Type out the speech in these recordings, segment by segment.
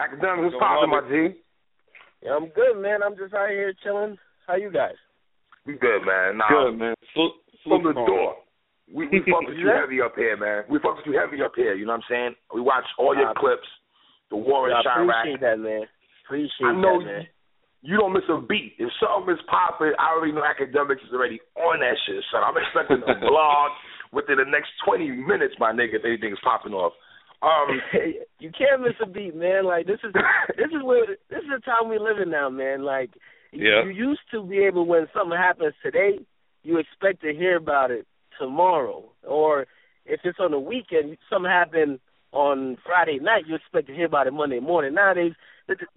Akademiks, what's poppin', my G? Yeah, I'm good, man. I'm just out here chilling. How you guys? We good, man. Nah, good, man. From the door. We fuck with you heavy up here, man. We fuck with you heavy up here, you know what I'm saying? We watch all your clips, the war in Chiraq. I appreciate that, man. I know that, man. You don't miss a beat. If something is popping, I already know Akademiks is already on that shit, son. I'm expecting a blog within the next 20 minutes, my nigga, if anything's popping off. You can't miss a beat, man. Like this is the time we live in now, man. Like you used to be able, when something happens today, you expect to hear about it tomorrow, or if it's on the weekend, something happened on Friday night, you expect to hear about it Monday morning. Nowadays,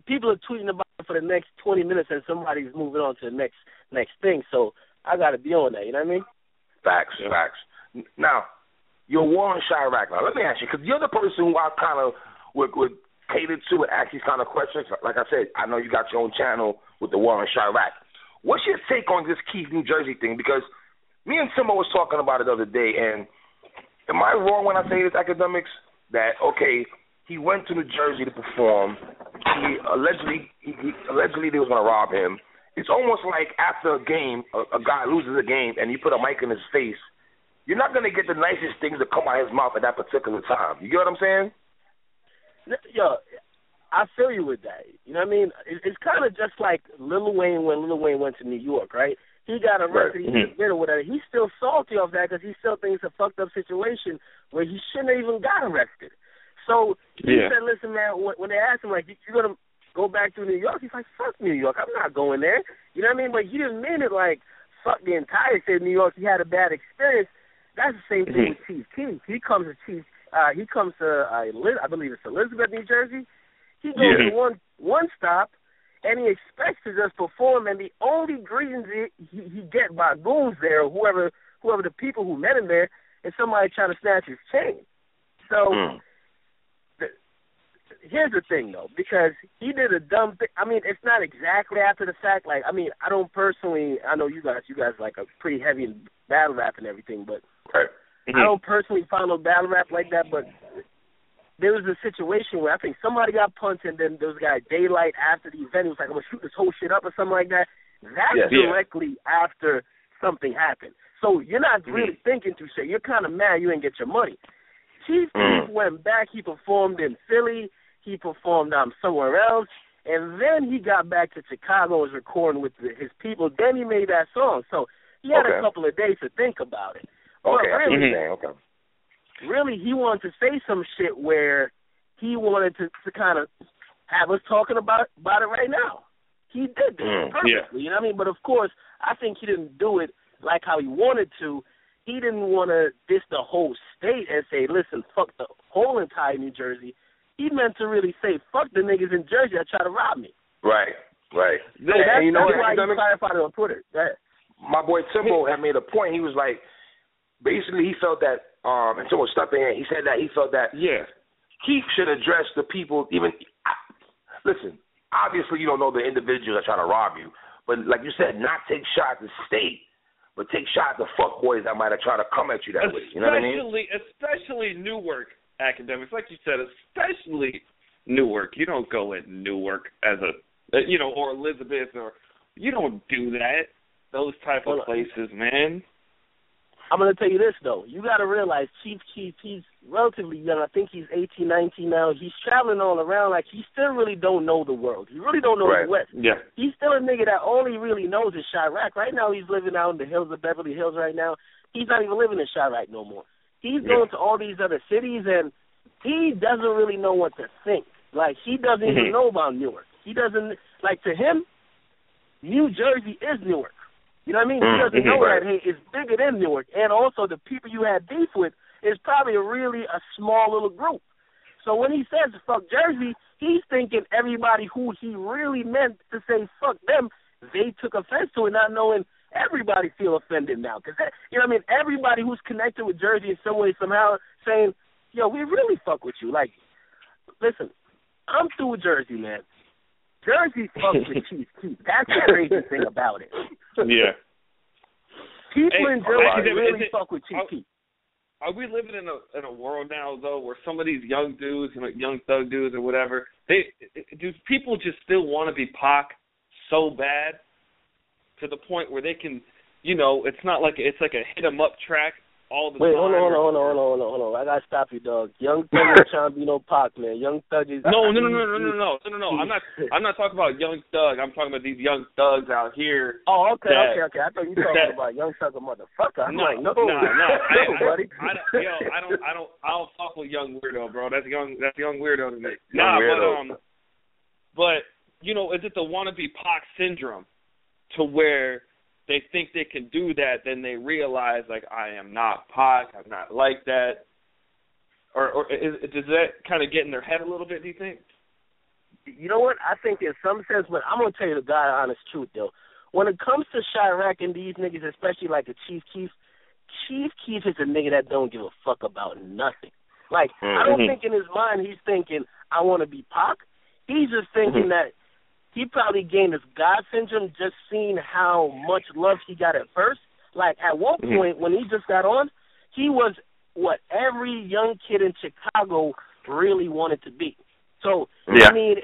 people are tweeting about it for the next 20 minutes, and somebody's moving on to the next thing. So I got to be on that. You know what I mean? Facts. Now, your war in Chiraq. Now, let me ask you, because you're the person who I kind of would cater to and ask these kind of questions. Like I said, I know you got your own channel with the war in Chiraq. What's your take on this Keef New Jersey thing? Because me and Timo was talking about it the other day, and am I wrong when I say this, Akademiks, that, okay, he went to New Jersey to perform. He allegedly they was going to rob him. It's almost like after a game, a guy loses a game, and you put a mic in his face, you're not going to get the nicest things that come out of his mouth at that particular time. You get what I'm saying? Yo, I feel you with that. You know what I mean? It's kind of just like Lil Wayne when Lil Wayne went to New York, right? He got arrested, he did or whatever. He's still salty off that because he still thinks it's a fucked up situation where he shouldn't have even got arrested. So he said, listen, man, when they asked him, like, you're going to go back to New York? He's like, fuck New York. I'm not going there. You know what I mean? But he didn't mean it like, fuck the entire state of New York. He had a bad experience. That's the same thing with Chief Keef. He comes to I believe it's Elizabeth, New Jersey. He goes to one stop, and he expects to just perform, and the only greetings he get by goons there, or whoever the people who met him there, is somebody trying to snatch his chain. So here's the thing, though, because he did a dumb thing. I mean, it's not exactly after the fact. Like, I mean, I know you guys like a pretty heavy in battle rap and everything, but I don't personally follow battle rap like that, but there was a situation where I think somebody got punched, and then there was a guy, Daylyt, after the event. He was like, I'm going to shoot this whole shit up or something like that. That's directly after something happened. So you're not really thinking too shit. You're kind of mad you didn't get your money. Chief Keef went back. He performed in Philly. He performed somewhere else. And then he got back to Chicago and was recording with his people. Then he made that song. So he had a couple of days to think about it. Really, he wanted to say some shit where he wanted to kind of have us talking about it right now. He did this perfectly, you know what I mean? But, of course, I think he didn't do it like how he wanted to. He didn't want to diss the whole state and say, listen, fuck the whole entire New Jersey. He meant to really say, fuck the niggas in Jersey that try to rob me. Right. So that's why he clarified it on Twitter. My boy Timbo had made a point. He was like, basically he felt that, and someone stepped in, he said that he felt that Keef should address the people, listen, obviously you don't know the individuals that try to rob you, but like you said, not take shots at state, but take shots at fuckboys that might have tried to come at you that way. You know what I mean? Especially Newark Akademiks, like you said, especially Newark. You don't go at Newark as or Elizabeth, or you don't do that. Those type of places, man. I'm going to tell you this, though. You got to realize Chief Keef, he's relatively young. I think he's 18, 19 now. He's traveling all around. Like, he still really don't know the world. He really don't know the West. Yeah. He's still a nigga that all he really knows is Chiraq. Right now, he's living out in the hills of Beverly Hills right now. He's not even living in Chiraq no more. He's going to all these other cities, and he doesn't really know what to think. Like, he doesn't even know about Newark. He doesn't, like, to him, New Jersey is Newark. You know what I mean? He doesn't know that, hey, it's bigger than Newark. And also the people you had beef with is probably really a small little group. So when he says fuck Jersey, he's thinking everybody who he really meant to say fuck them, they took offense to it, not knowing everybody feel offended now. Because, you know what I mean? Everybody who's connected with Jersey in some way, somehow, saying, yo, we really fuck with you. Like, listen, I'm through with Jersey, man. Jersey fucks with Chief Keef. That's the crazy thing about it. Yeah. People in Jersey really fuck with Chief Keef. are we living in a world now though where some of these young dudes, young thug dudes or whatever, do people just still want to be Pac so bad to the point where they can, it's not like it's like a hit 'em up track all the time. Wait, hold on. I gotta stop you, dog. Young Thug is trying to be no Pac, man. Young Thug is No. I'm not talking about Young Thug. I'm talking about these young thugs out here. Oh, okay. I thought you were talking about Young Thug, a motherfucker. I'm like, no, buddy. I don't fuck with Young Weirdo, bro. That's young weirdo to me. But is it the wannabe Pac syndrome to where they think they can do that, then they realize, like, I am not Pac, I'm not like that. Or does that kind of get in their head a little bit, do you think? You know what? I think in some sense, but I'm going to tell you the honest truth, though. When it comes to Chiraq and these niggas, especially like the Chief Keef is a nigga that don't give a fuck about nothing. Like, I don't think in his mind he's thinking, I want to be Pac. He's just thinking that he probably gained this God syndrome just seeing how much love he got at first. Like, at one point, when he just got on, he was what every young kid in Chicago really wanted to be. So, I mean,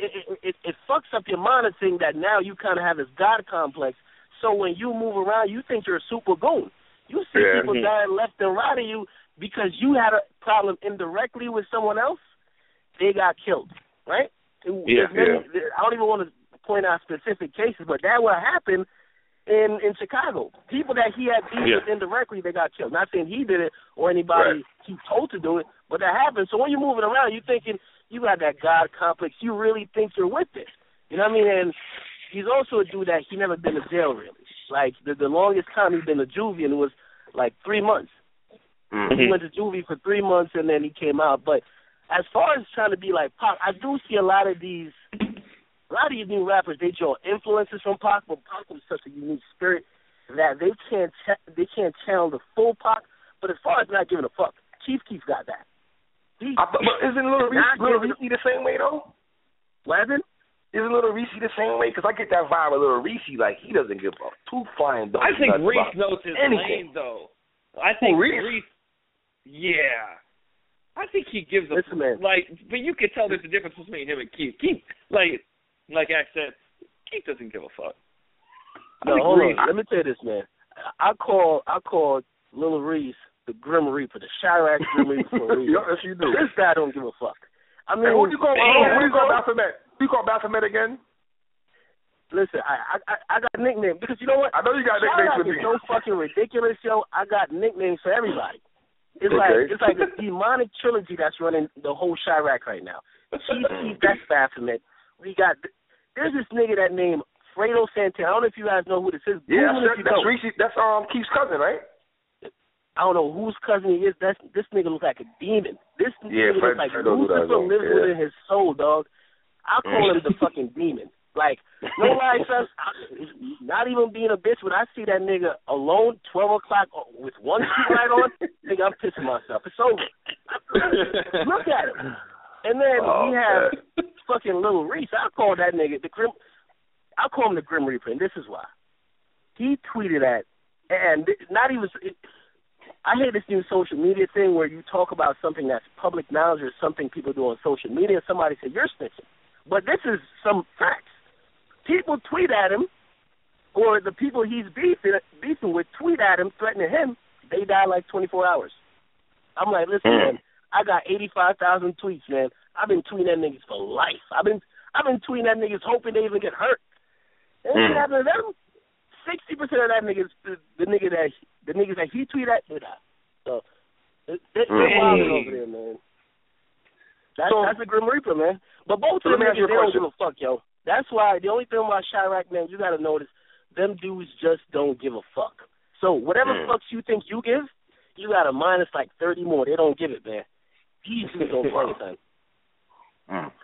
it fucks up your mind to think that now you kind of have this God complex. So when you move around, you think you're a super goon. You see people dying left and right of you because you had a problem indirectly with someone else. They got killed, right? I don't even want to point out specific cases, but that would happen in Chicago. People that he had beef with indirectly, they got killed. Not saying he did it or anybody he told to do it, but that happened. So when you're moving around, you're thinking you got that God complex. You really think you're with it. You know what I mean? And he's also a dude that he never been to jail, really. Like, the longest time he's been to juvie, and it was like 3 months. He went to juvie for 3 months, and then he came out. But as far as trying to be like Pac, I do see a lot of these new rappers, they draw influences from Pac, but Pac was such a unique spirit that they can't channel the full Pac. But as far as not giving a fuck, Chief Keef got that. But isn't Lil Reese the same way, though? What happened? Isn't Lil Reese the same way? Because I get that vibe of Lil Reese, like, he doesn't give a two flying dogs. I think Reese knows his lane, though. I think Reese, I think he gives a, but you can tell there's a difference between him and Keef. Keef, like Ax said, Keef doesn't give a fuck. No, hold on. Let me tell you this, man. I call Lil Reese the Grim Reaper, the Chiraq Grim Reaper. Yes, you do. This guy don't give a fuck. I mean, who do you call Baphomet? Who you call Baphomet again? Listen, I got nicknames because you know what? I know you got nicknames for me. It's so fucking ridiculous, yo. I got nicknames for everybody. It's like a demonic trilogy that's running the whole Chiraq right now. Chief Keef, that's Baphomet. There's this nigga that named Fredo Santana. I don't know if you guys know who this is. Yeah, that's Keef's cousin, right? I don't know whose cousin he is. This nigga looks like a demon. This nigga looks like Lucifer lives within his soul, dog. I call him the fucking demon. Like, no lie, son, not even being a bitch, when I see that nigga alone, 12 o'clock, with one street light on, nigga, I'm pissing myself. It's over. Look at him. And then we have fucking Lil Reese. I call that nigga I call him the Grim Reaper, and this is why. He tweeted at, and not even, I hate this new social media thing where you talk about something that's public knowledge or something people do on social media, and somebody said, you're snitching. But this is some facts. People tweet at him, or the people he's beefing with tweet at him, threatening him, they die like 24 hours. I'm like, listen, man, I got 85,000 tweets, man. I've been tweeting at niggas for life. I've been tweeting at niggas hoping they even get hurt. Anything happen to them? 60% of that niggas, the niggas that he tweet at, they die. So they're wild over there, man. That's a Grim Reaper, man. But both of them niggas, they don't give a fuck, yo. That's why the only thing about Chiraq, man, you got to notice, them dudes just don't give a fuck. So whatever fucks you think you give, you got to minus like 30 more. They don't give it, man. These dudes don't play anything.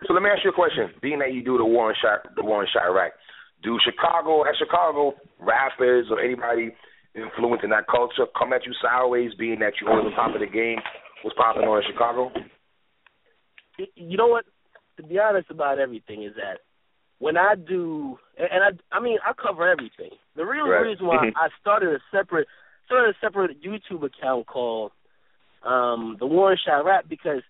So let me ask you a question. Being that you do the war in Chiraq, do Chicago rappers or anybody influencing that culture come at you sideways, being that you're on the top of the game? What's popping on in Chicago? You know what? To be honest about everything is that when I do, and I cover everything. The real reason why I started a separate YouTube account called the war in Chiraq, because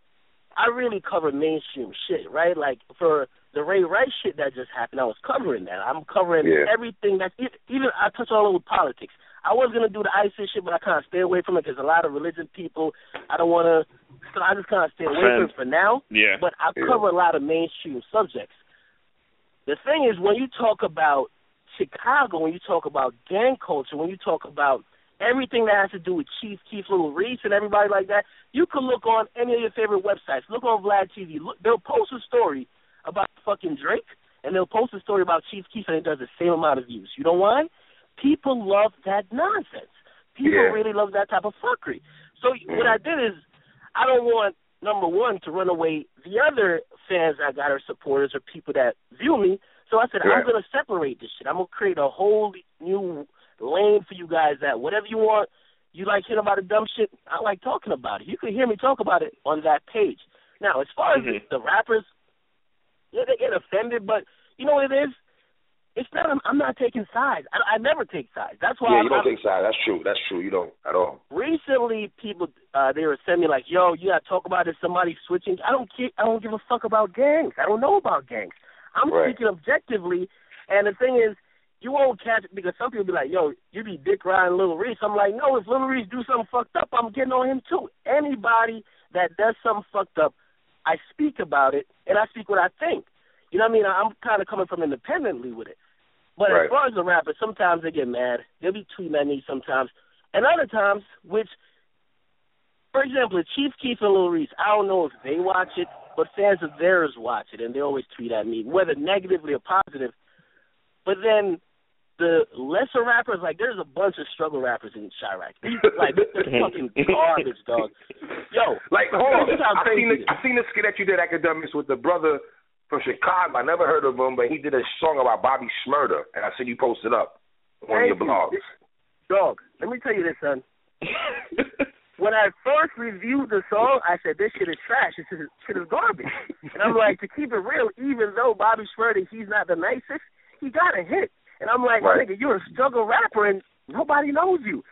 I really cover mainstream shit, right? Like, for the Ray Rice shit that just happened, I was covering that. I'm covering everything that's, even I touch all over politics. I was going to do the ISIS shit, but I kind of stay away from it because a lot of religion people, I don't want to, so I just kind of stay away from it for now. Yeah. But I cover a lot of mainstream subjects. The thing is, when you talk about Chicago, when you talk about gang culture, when you talk about everything that has to do with Keef, Lil Reese, and everybody like that, you can look on any of your favorite websites. Look on Vlad TV. They'll post a story about fucking Drake, and they'll post a story about Chief Keef, and it does the same amount of views. You know why? People love that nonsense. People really love that type of fuckery. So what I did is, I don't want, number one, to run away the other fans I got or supporters or people that view me. So I said, I'm going to separate this shit. I'm going to create a whole new lane for you guys that whatever you want, you like hearing about the dumb shit, I like talking about it. You can hear me talk about it on that page. Now, as far as the rappers, they get offended, but you know what it is? It's not. I'm not taking sides. I never take sides. That's why. Yeah, you don't take sides. That's true. That's true. You don't at all. Recently, people they were sending me like, "Yo, you gotta talk about this. Somebody switching." I don't give a fuck about gangs. I don't know about gangs. I'm speaking objectively, and the thing is, you won't catch it because some people be like, "Yo, you be dick riding Lil Reese." I'm like, no. If Lil Reese do something fucked up, I'm getting on him too. Anybody that does something fucked up, I speak about it and I speak what I think. You know what I mean? I'm kind of coming from independently with it. But as far as the rappers, sometimes they get mad. They'll be tweeting at me sometimes. And other times, which, for example, Chief Keef and Lil Reese, I don't know if they watch it, but fans of theirs watch it, and they always tweet at me, whether negatively or positive. But then the lesser rappers, like there's a bunch of struggle rappers in Chiraq. Like, they're fucking garbage, dog. Yo, like, hold on. I seen the skit that you did, Akademiks, with the brother from Chicago. I never heard of him, but he did a song about Bobby Shmurda, and I seen you posted up on one of your blogs. Dog, let me tell you this, son. When I first reviewed the song, I said, this shit is trash. This shit is garbage. And I'm like, to keep it real, even though Bobby Shmurda, he's not the nicest, he got a hit. And I'm like, nigga, you're a struggle rapper, and nobody knows you.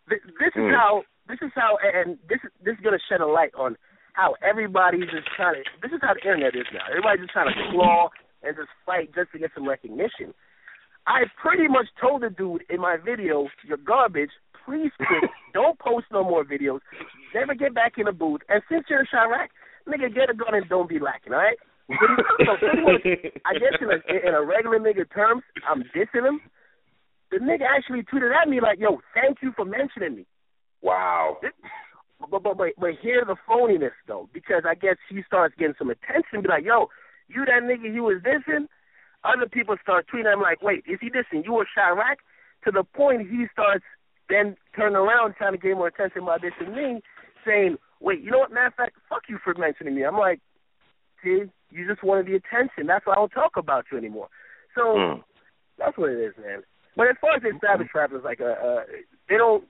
This is how, and this is going to shed a light on how everybody's just trying to, this is how the internet is now. Everybody's just trying to claw and just fight just to get some recognition. I pretty much told the dude in my video, you're garbage, please quit, don't post no more videos, never get back in the booth, and since you're in Chiraq, nigga, get a gun and don't be lacking, all right? So pretty much, I guess in a regular nigga terms, I'm dissing him. The nigga actually tweeted at me like, yo, thank you for mentioning me. Wow. But hear the phoniness, though, because I guess he starts getting some attention, be like, yo, you that nigga he was dissing? Other people start tweeting at him like, wait, is he dissing you or Chiraq? To the point he starts then turning around trying to get more attention by dissing me, saying, wait, you know what, matter of fact, fuck you for mentioning me. I'm like, see, you just wanted the attention. That's why I don't talk about you anymore. So that's what it is, man. But as far as the established rappers, like, they don't,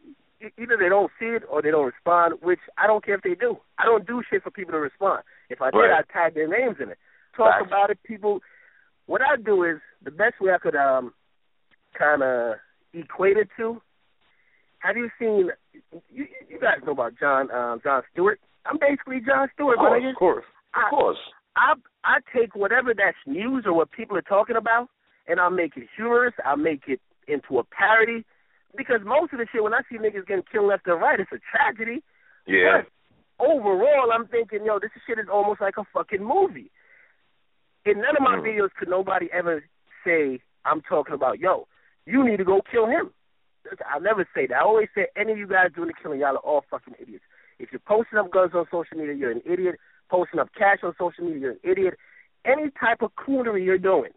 either they don't see it or they don't respond, which I don't care if they do. I don't do shit for people to respond. If I did, I'd tag their names in it. Talk about it, people. What I do is, the best way I could kind of equate it to, have you seen, you guys know about John Stewart? I'm basically John Stewart. Of course. I take whatever that's news or what people are talking about, and I'll make it humorous. I'll make it into a parody. Because most of the shit, when I see niggas getting killed left and right, it's a tragedy. Yeah. But overall, I'm thinking, yo, this shit is almost like a fucking movie. In none of my videos could nobody ever say, I'm talking about, yo, you need to go kill him. I never say that. I always say, any of you guys doing the killing, y'all are all fucking idiots. If you're posting up guns on social media, you're an idiot. Posting up cash on social media, you're an idiot. Any type of coonery you're doing,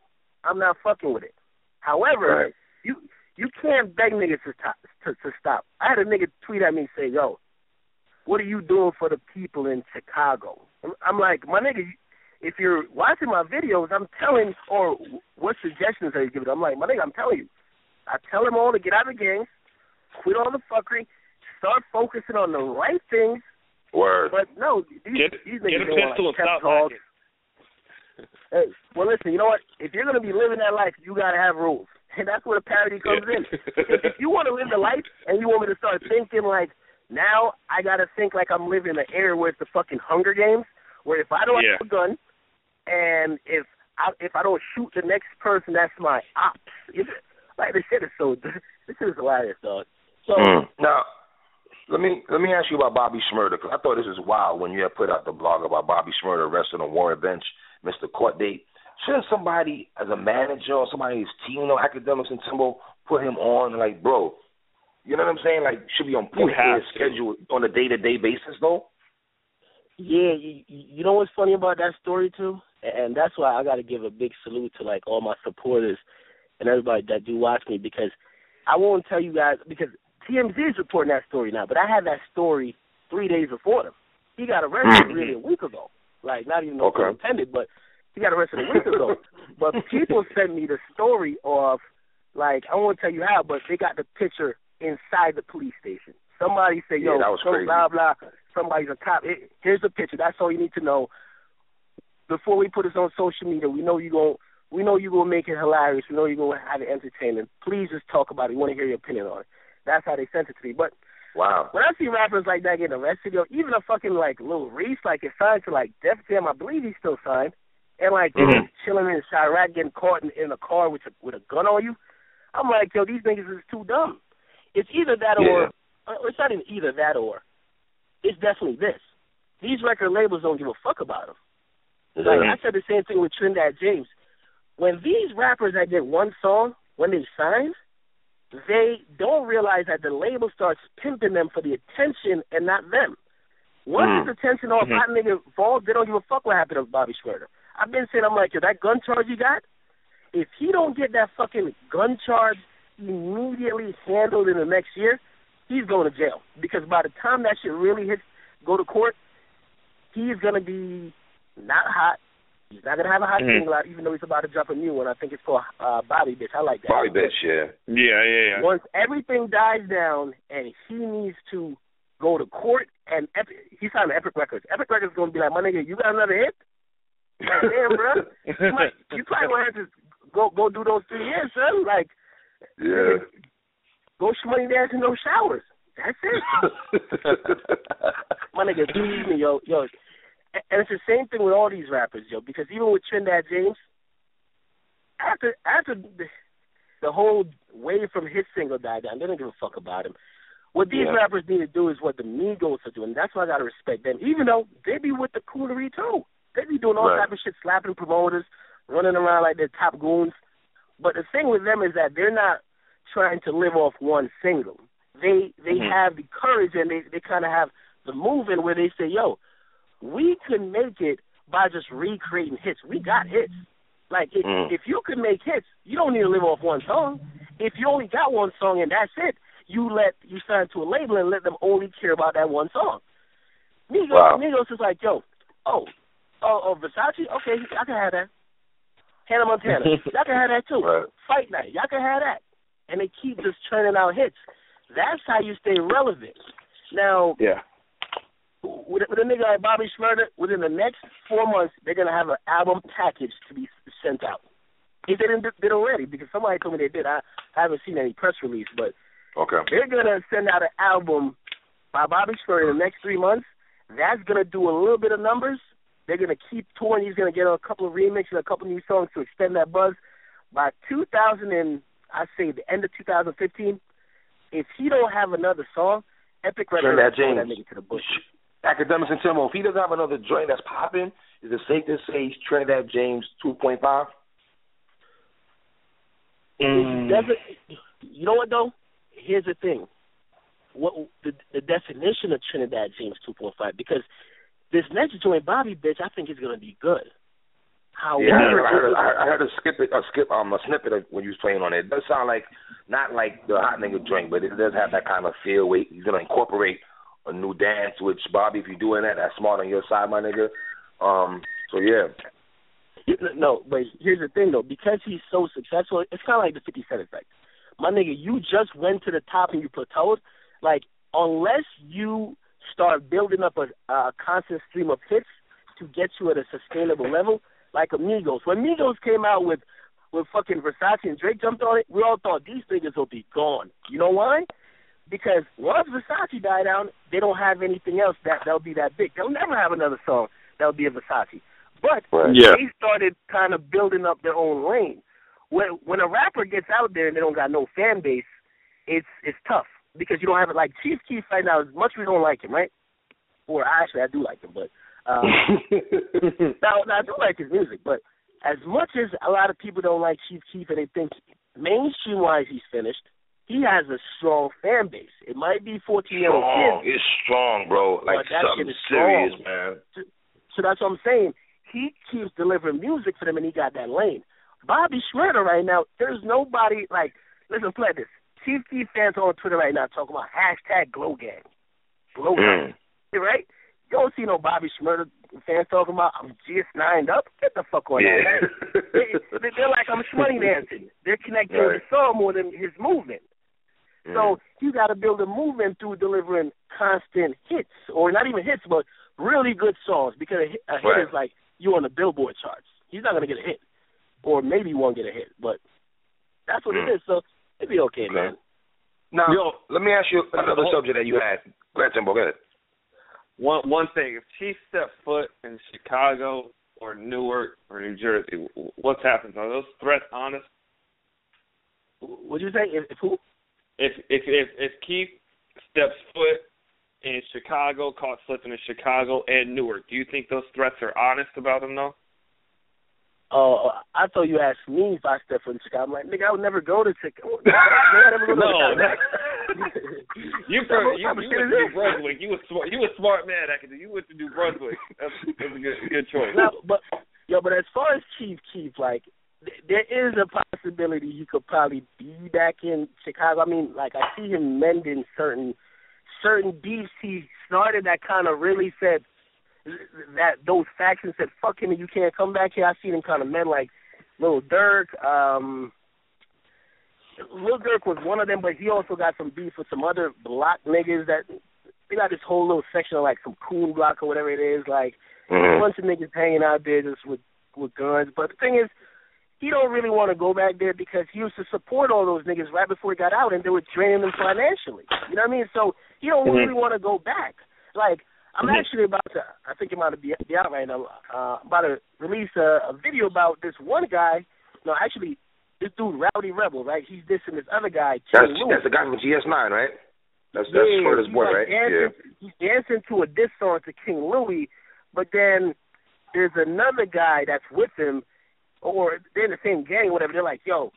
I'm not fucking with it. However, you can't beg niggas to stop. I had a nigga tweet at me and say, yo, what are you doing for the people in Chicago? I'm like, my nigga, if you're watching my videos, I'm telling, or what suggestions are you giving? I'm like, my nigga, I'm telling you. I tell them all to get out of the gangs, quit all the fuckery, start focusing on the right things. Word. But no, these niggas get a pistol like and stop talks. Hey, well, listen, you know what? If you're going to be living that life, you got to have rules. And that's where the parody comes in. If you want to live the life and you want me to start thinking like Now I got to think like I'm living in an era where it's the fucking Hunger Games, where if I don't have a gun and if I don't shoot the next person, that's my ops. Like, this shit is hilarious, dog. So now, let me ask you about Bobby Shmurda, because I thought this was wild when you had put out the blog about Bobby Shmurda arrested on Warren bench, missed the court date. Shouldn't somebody, as a manager or somebody who's team, Akademiks and Timbo, put him on, like, bro, you know what I'm saying? Like, should be on point with his schedule on a day-to-day basis, though? Yeah, you know what's funny about that story, too? And that's why I got to give a big salute to, like, all my supporters and everybody that do watch me, because I won't tell you guys, because TMZ is reporting that story now, but I had that story 3 days before them. He got arrested really a week ago. Like, not even intended, but he got arrested a week ago. But people sent me the story of, like, I won't tell you how, but they got the picture inside the police station. Somebody say, yo, that was crazy. Blah, blah, somebody's a cop. Here's the picture. That's all you need to know. Before we put this on social media, we know you're gonna make it hilarious. We know you're gonna have it entertaining. Please just talk about it. We want to hear your opinion on it. That's how they sent it to me. But wow, when I see rappers like that getting arrested, yo, even a fucking like Lil Reese, like, is signed to like Def Jam, I believe he's still signed, and like chilling in Chiraq, getting caught in a car with a gun on you. I'm like, yo, these niggas is too dumb. It's either that or it's not even either that or. It's definitely this. These record labels don't give a fuck about them. Like, I said the same thing with Trinidad James. When these rappers that get one song, when they sign, they don't realize that the label starts pimping them for the attention and not them. Once the attention off hot nigga falls, they don't give a fuck what happened to Bobby Shmurda. I've been saying, I'm like, yo, that gun charge you got, if he don't get that fucking gun charge immediately handled in the next year, he's going to jail. Because by the time that shit really go to court, he's going to be not hot. He's not going to have a hot single out, even though he's about to drop a new one. I think it's called Bobby Bitch. I like that. Bobby Bitch, yeah. Yeah. Once everything dies down and he needs to go to court, and he's signed to Epic Records. Epic Records is going to be like, my nigga, you got another hit? Like, damn, bro. You probably going to have to go do those 3 years, son. Like, go shmoney dance in those showers. That's it. My nigga, believe me, yo. And it's the same thing with all these rappers, yo, because even with Trinidad James, after the whole wave from his single died down, they don't give a fuck about him. What these rappers need to do is what the Migos are doing. That's why I got to respect them, even though they be with the coonery, too. They be doing all type of shit, slapping promoters, running around like they're top goons. But the thing with them is that they're not trying to live off one single. They have the courage, and they kind of have the movement where they say, yo, we can make it by just recreating hits. We got hits. Like, if you can make hits, you don't need to live off one song. If you only got one song and that's it, you sign to a label and let them only care about that one song. Migos is like, yo, Versace? Okay, I can have that. Hannah Montana, y'all can have that too. Fight Night, y'all can have that. And they keep just churning out hits. That's how you stay relevant. Now, with a nigga like Bobby Shmurda, within the next 4 months, they're going to have an album package to be sent out. If they did already, because somebody told me they did. I haven't seen any press release, but they're going to send out an album by Bobby Shmurda in the next 3 months. That's going to do a little bit of numbers. They're going to keep touring. He's going to get a couple of remixes, a couple of new songs to extend that buzz. By the end of 2015, if he don't have another song, Epic Records will throw that nigga to the bush. Academics and Timbo, if he doesn't have another joint that's popping, is it safe to say he's Trinidad James 2.5? You know what, though? Here's the thing. What the definition of Trinidad James 2.5, because this next joint, Bobby Bitch, I think is going to be good. However, I heard a snippet of when you was playing on it. It does sound like, not like the hot nigga joint, but it does have that kind of feel where he's going to incorporate a new dance, which, Bobby, if you're doing that, that's smart on your side, my nigga. No, but here's the thing, though. Because he's so successful, it's kind of like the 50 Cent effect. My nigga, you just went to the top and you plateaued. Like, unless you start building up a constant stream of hits to get you at a sustainable level, like Amigos. When Migos came out with fucking Versace and Drake jumped on it, we all thought these niggas will be gone. You know why? because once Versace died down, they don't have anything else that'll be that big. They'll never have another song that'll be a Versace. But they started kind of building up their own lane. When a rapper gets out there and they don't got no fan base, it's tough because you don't have it. Like Chief Keef right now, as much as we don't like him, right? Or actually, I do like him, but now I do like his music. But as much as a lot of people don't like Chief Keef and they think mainstream-wise he's finished, he has a strong fan base. It might be 14-year-old kids. It's strong, bro. Like something serious, man. So that's what I'm saying. He keeps delivering music for them, and he got that lane. Bobby Shmurda right now, there's nobody like. Listen, play this. Chief Keef fans on Twitter right now talking about #GlowGang. GlowGang. Right? You don't see no Bobby Shmurda fans talking about I'm GS9'd up. Get the fuck on that. They're like I'm shmoney dancing. They're connecting with the song more than his movement. So you got to build a movement through delivering constant hits, or not even hits, but really good songs. Because a hit is like you on the Billboard charts. He's not gonna get a hit, or maybe he won't get a hit, but that's what it is. So it'd be okay, man. Now, let me ask you another subject that you had. Go ahead, Timbo. Go ahead. One thing: if Chief stepped foot in Chicago or Newark or New Jersey, what's happened? Are those threats honest? What'd you say? If who? If Keef steps foot in Chicago, caught slipping in Chicago and Newark, do you think those threats are honest about him, though? Oh, I thought you asked me if I stepped foot in Chicago. I'm like, nigga, I would never go to Chicago. You went to New Brunswick. You a smart man, Akademiks. You went to New Brunswick. That's a good choice. No, but as far as Chief Keef, like, there is a possibility he could probably be back in Chicago. I mean, like, I see him mending certain beefs he started that kind of really said that those factions said, fuck him and you can't come back here. I seen him kind of mend, like, Lil Dirk. Lil Dirk was one of them, but he also got some beef with some other block niggas that they got this whole little section of, like, some coon block or whatever it is. Like, a bunch of niggas hanging out there just with guns. But the thing is, he don't really want to go back there because he used to support all those niggas right before he got out, and they were draining him financially. You know what I mean? So he don't really want to go back. Like, I'm actually about to, I think it might be out right now, about to release a video about this one guy. No, actually, this dude, Rowdy Rebel, right? He's dissing this other guy, That's the guy from GS9, right? That's Shmurda's boy, like right? He's dancing to a diss song to King Louis, but then there's another guy that's with him, or they're in the same gang, whatever. They're like, yo,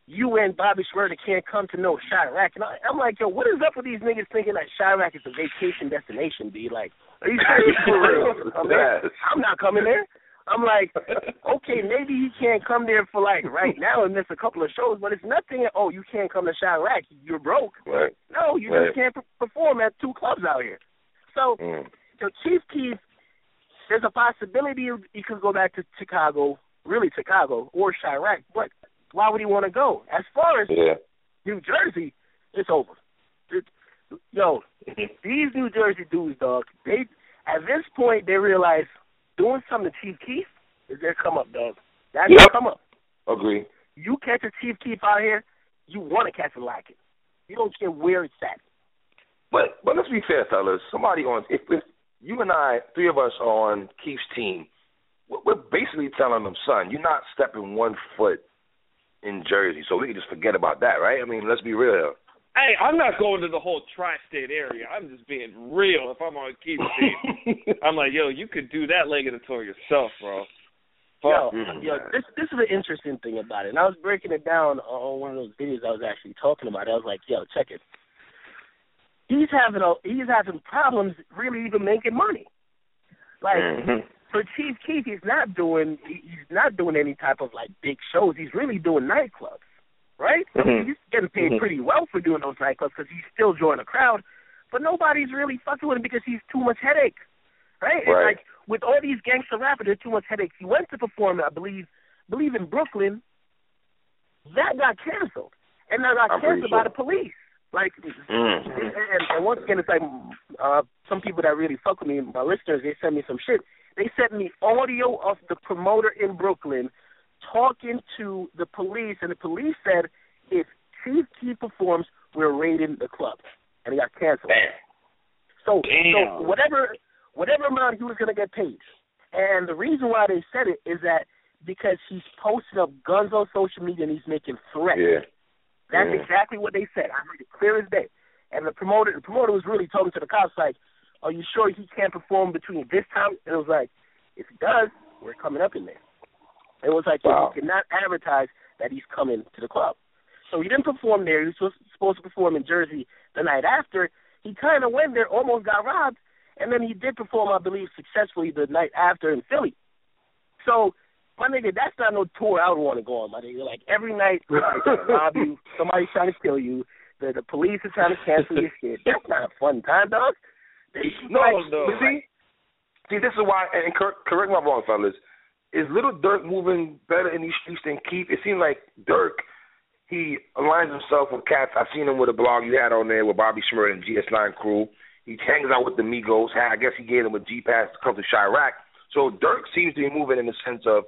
you and Bobby Shmurda can't come to no Chiraq. And I'm like, yo, what is up with these niggas thinking that Chiraq is a vacation destination, B? Like, are you serious for real? I'm not coming there. I'm like, okay, maybe he can't come there for, like, right now and miss a couple of shows, but it's nothing, oh, you can't come to Chiraq, you're broke. Right. No, you just can't perform at 2 clubs out here. So, Chief Keef, there's a possibility he could go back to Chicago, really Chicago, or Chiraq, but why would he want to go? As far as New Jersey, it's over. These New Jersey dudes, dog, they at this point, they realize doing something to Chief Keef is their come up, dog. That's their come up. Agree. You catch a Chief Keef out here, you want to catch a like it. You don't care where it's at. But let's be fair, fellas. If you and I, 3 of us are on Keef's team, we're basically telling them, son, you're not stepping 1 foot in Jersey, so we can just forget about that, right? I mean, let's be real. Hey, I'm not going to the whole tri-state area. I'm just being real. If I'm on Keef's team, I'm like, yo, you could do that leg of the tour yourself, bro. This is an interesting thing about it. And I was breaking it down on one of those videos I was actually talking about. I was like, yo, check it. He's having problems really even making money. Like, for Chief Keef, he's not doing any type of, like, big shows. He's really doing nightclubs, right? I mean, he's getting paid pretty well for doing those nightclubs because he's still drawing a crowd. But nobody's really fucking with him because he's too much headache, right? It's like, with all these gangster rappers, there's too much headache. He went to perform, I believe in Brooklyn. That got canceled. And that got canceled by the police. Like, and once again, it's like some people that really fuck with me, my listeners, they send me some shit. They sent me audio of the promoter in Brooklyn talking to the police, and the police said if Chief Keef performs, we're raiding the club, and he got canceled. Damn. So whatever amount he was going to get paid. And the reason why they said it is that because he's posting up guns on social media and he's making threats. Yeah. That's exactly what they said. I heard it clear as day. And the promoter was really talking to the cops like, are you sure he can't perform between this time? And it was like, if he does, we're coming up in there. It was like, you cannot advertise that he's coming to the club. So he didn't perform there. He was supposed to perform in Jersey the night after. He kind of went there, almost got robbed, and then he did perform, I believe, successfully the night after in Philly. So, my nigga, that's not no tour I would want to go on, my nigga. Like, every night, somebody's trying to rob you, somebody's trying to kill you, the police are trying to cancel your shit. That's not a fun time, dog. No. See, this is why, and correct me if I'm wrong, fellas, is Lil Dirk moving better in these streets than Keef? It seems like Dirk, he aligns himself with cats. I seen him with a blog you had on there with Bobby Shmurda and GS9 crew. He hangs out with the Migos. I guess he gave him a G-Pass to come to Chiraq. So Dirk seems to be moving in the sense of,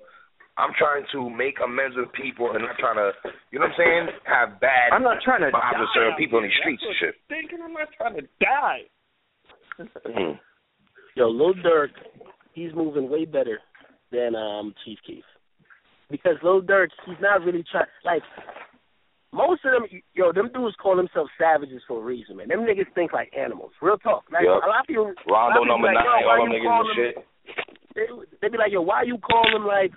I'm trying to make amends with people and not trying to, you know what I'm saying, have bad I'm not trying to vibes with certain people in the streets and shit. I'm not trying to die. Yo, Lil Dirk, he's moving way better than Chief Keef. Because Lil Dirk, he's not really trying, like, most of them, them dudes call themselves savages for a reason, man. Them niggas think like animals. Real talk. Like, a lot of people, Rondo number 9, all them niggas and shit. They be like, yo, why you call them like,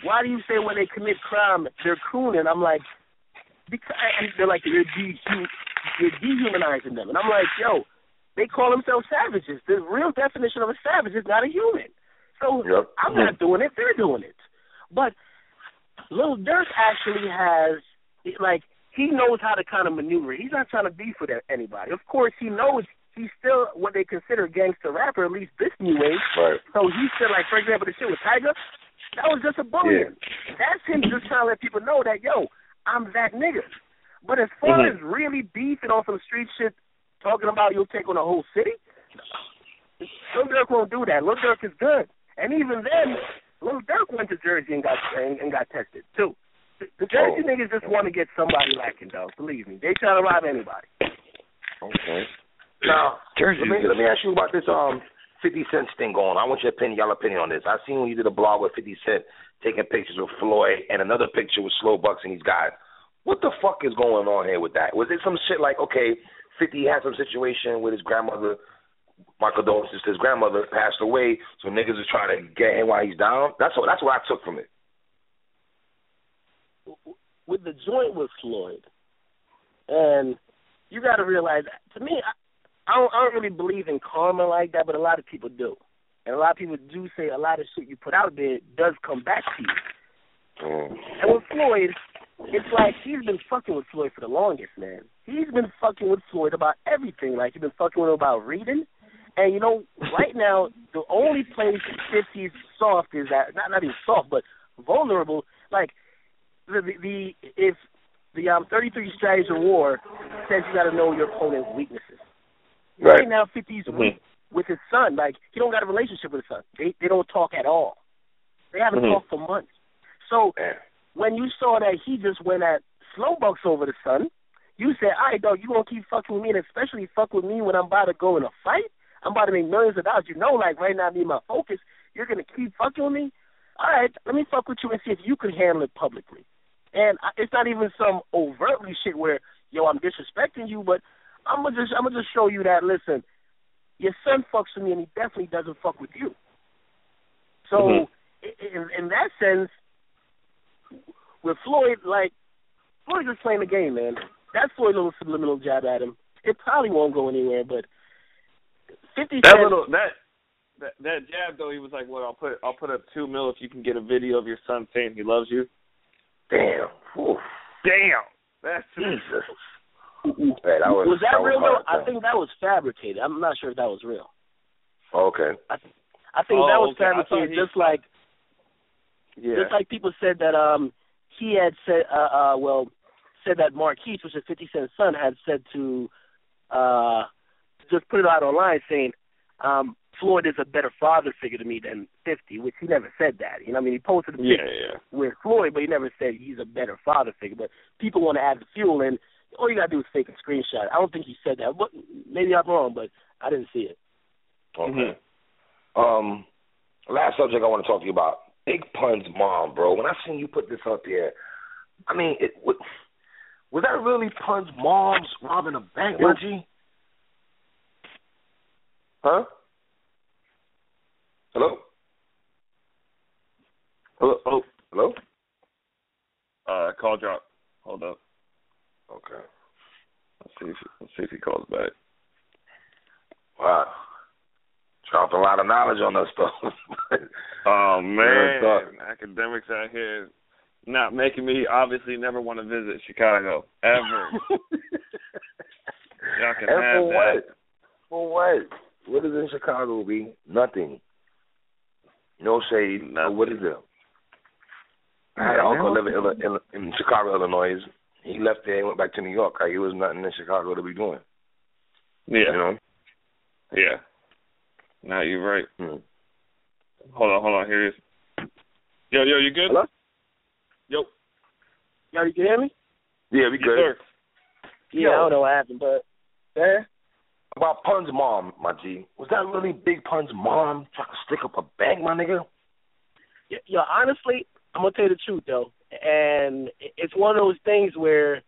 why do you say when they commit crime, they're crooning? I'm like, because, and they're like, you're dehumanizing them. And I'm like, yo, they call themselves savages. The real definition of a savage is not a human. So I'm not doing it, they're doing it. But Lil Dirk actually has, like, he knows how to kind of maneuver. He's not trying to beef with anybody. Of course, he knows he's still what they consider a gangster rapper, at least this new age. Right. So he's still, like, for example, the shit with Tiger, that was just a bullying. Yeah. That's him just trying to let people know that, yo, I'm that nigga. But as far as really beefing on some street shit, talking about you'll take on a whole city, Lil Dirk won't do that. Lil Dirk is good. And even then, Lil Dirk went to Jersey and got tested, too. The Jersey niggas just want to get somebody lacking, though. Believe me. They try to rob anybody. Okay. Now, Jersey, let me ask you about this 50 Cent thing going on. I want your opinion, y'all opinion on this. I seen when you did a blog with 50 Cent taking pictures with Floyd and another picture with Slow Bucks and these guys. What the fuck is going on here with that? Was it some shit like, okay, 50 had some situation with his grandmother, my condolences to his grandmother, passed away, so niggas is trying to get him while he's down? That's what I took from it. With the joint with Floyd, and you got to realize, to me, I don't really believe in karma like that, but a lot of people do. And a lot of people do say a lot of shit you put out there does come back to you. And with Floyd, it's like he's been fucking with Floyd for the longest, man. He's been fucking with Floyd about everything. Like, he's been fucking with him about reading. And, you know, right now, the only place 50's soft is that, not even soft, but vulnerable, like, if the 33 Strategies of War says you got to know your opponent's weaknesses. Right now, 50's weak with his son. Like, he don't got a relationship with his son. They don't talk at all. They haven't talked for months. So when you saw that he just went at Slow Bucks over the son, you said, all right, dog, you going to keep fucking with me, and especially fuck with me when I'm about to go in a fight? I'm about to make millions of dollars. You know, like, right now, I need my focus. You're going to keep fucking with me? All right, let me fuck with you and see if you can handle it publicly. And it's not even some overtly shit where, yo, I'm disrespecting you, but I'm gonna just show you that, listen, your son fucks with me and he definitely doesn't fuck with you. So in that sense, with Floyd, like, Floyd just playing the game, man. That's Floyd's little subliminal jab at him. It probably won't go anywhere, but 50 Cent. That jab though, he was like, "What? I'll put up $2 million if you can get a video of your son saying he loves you." Damn. Oof. Damn. That's Jesus. Hey, was that real though? I think that was fabricated. I'm not sure if that was real. Okay. I think that was fabricated, just like people said that he had said said that Marquise, which is 50 Cent's son, had said to just put it out online saying Floyd is a better father figure to me than 50, which he never said that. You know what I mean? He posted a picture with Floyd, but he never said he's a better father figure. But people want to add the fuel, and all you got to do is fake a screenshot. I don't think he said that. But maybe I'm wrong, but I didn't see it. Okay. Last subject I want to talk to you about. Big Pun's mom, bro. When I seen you put this up there, I mean, was that really Pun's mom's robbing a bank, my G? Huh? Hello? Hello? Hello? Call drop. Hold up. Okay. Let's see if he calls back. Wow. Dropped a lot of knowledge on us, though. Oh, man. Academics out here not making me obviously never want to visit Chicago, ever. Y'all can and have for that. What? For what? What is in Chicago, B? Nothing. No shade. No, what is it? I had an uncle living in Chicago, Illinois. He left there and went back to New York. Like, it was nothing in Chicago to be doing. Yeah. You know? Yeah. No, you're right. Hmm. Hold on. Here it is. Yo, you good? Hello? Yo, you can hear me? Yeah, we good. Sir. Yeah, I don't know what happened, but there. About Pun's mom, my G. Was that really Big Pun's mom trying to stick up a bank, my nigga? Yeah, honestly, I'm going to tell you the truth, though. And it's one of those things where,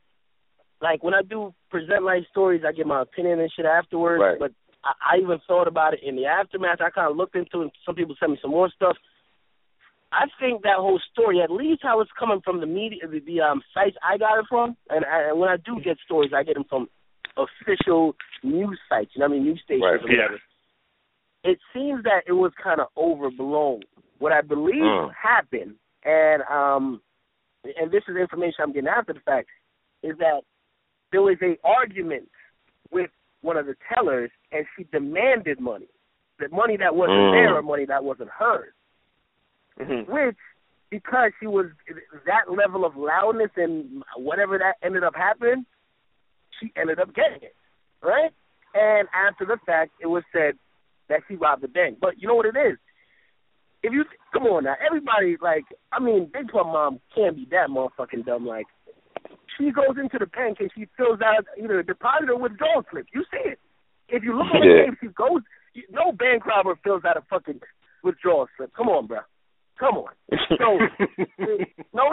like, when I do present life stories, I get my opinion and shit afterwards. Right. But I even thought about it in the aftermath. I kind of looked into it, and some people sent me some more stuff. I think that whole story, at least how it's coming from the media, the sites I got it from, and when I do get stories, I get them from official news sites, you know what I mean, news stations or whatever. It seems that it was kind of overblown. What I believe happened, and this is information I'm getting after the fact, is that there was a argument with one of the tellers, and she demanded money. The money that wasn't there or money that wasn't hers. Which, because she was that level of loudness and whatever that ended up happening, she ended up getting it, right? And after the fact, it was said that she robbed the bank. But you know what it is? If you come on now, everybody, like, I mean, Big Pun Mom can't be that motherfucking dumb. Like, she goes into the bank and she fills out either a deposit or withdrawal slip. You see it. If you look at the tape, she goes. No bank robber fills out a fucking withdrawal slip. Come on, bro. Come on. So, no